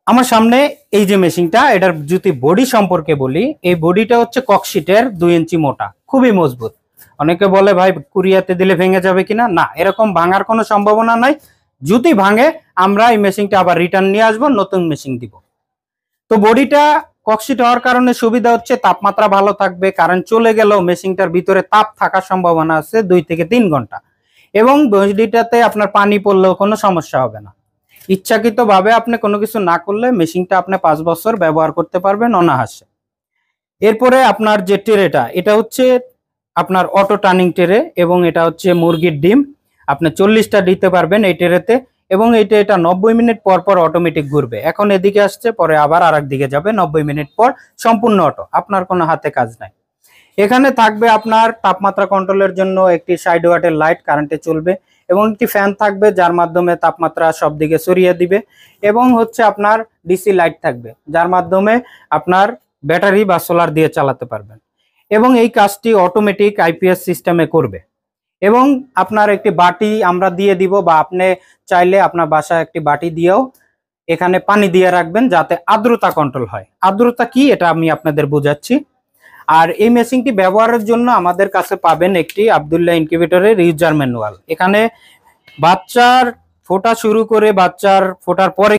আমার সামনে এই যে মেশিনটা, এটার যদি বডি সম্পর্কে বলি, এই বডিটা হচ্ছে ককশিটের 2 ইঞ্চি মোটা, খুবই মজবুত। অনেকে বলে ভাই কুরিয়াতে দিলে ভেঙে যাবে কিনা, না, এরকম ভাঙার কোনো সম্ভাবনা নাই। যদি ভাঙে আমরা এই মেশিনটা আবার রিটার্ন নিয়ে আসবো, নতুন মেশিন দিব। তো বডিটা ককশিট হওয়ার কারণে সুবিধা হচ্ছে তাপমাত্রা ভালো থাকবে, কারেন্ট চলে গেলেও মেশিনটার ভিতরে তাপ থাকার সম্ভাবনা আছে 2 থেকে 3 ঘন্টা। এবং বডিটাতে আপনার পানি পড়লেও কোনো সমস্যা হবে না। ইচ্ছাকৃত ভাবে আপনি কোনো কিছু না করলে মেশিনটা আপনি 5 বছর ব্যবহার করতে পারবেন অনায়াসে। এরপরে আপনার যে ট্রেটা, এটা হচ্ছে আপনার অটো টার্নিং ট্রে, এবং এটা হচ্ছে মুরগির ডিম। আপনি 40টা দিতে পারবেন এই ট্রেতে, এবং এটা 90 মিনিট পর পর অটোমেটিক ঘুরবে। এখন এদিকে আসছে, পরে আবার আর দিকে যাবে 90 মিনিট পর, সম্পূর্ণ অটো, আপনার কোনো হাতে কাজ নাই। এখানে থাকবে আপনার তাপমাত্রা কন্ট্রোলের জন্য একটি 60 ওয়াটের লাইট, কারেন্টে চলবে, এবং একটি ফ্যান থাকবে যার মাধ্যমে তাপমাত্রা সব দিকে ছড়িয়ে দিবে, এবং হচ্ছে আপনার ডিসি লাইট থাকবে যার মাধ্যমে আপনার ব্যাটারি বা সোলার দিয়ে চালাতে পারবেন। এবং এই কাজটি অটোমেটিক আইপিএস সিস্টেমে করবে। এবং আপনার একটি বাটি আমরা দিয়ে দিব, বা আপনি চাইলে আপনার বাসায় একটি বাটি দিয়েও এখানে পানি দিয়ে রাখবেন যাতে আর্দ্রতা কন্ট্রোল হয়। আর্দ্রতা কি এটা আমি আপনাদের বোঝাচ্ছি। আর এই মেশিনটি ব্যবহারের জন্য আমাদের কাছে পাবেন একটি আব্দুল্লাহ ইনকিউবেটরের ইউজার ম্যানুয়াল। এখানে বাচ্চার ফোটা শুরু করে বাচ্চার ফোটার পরে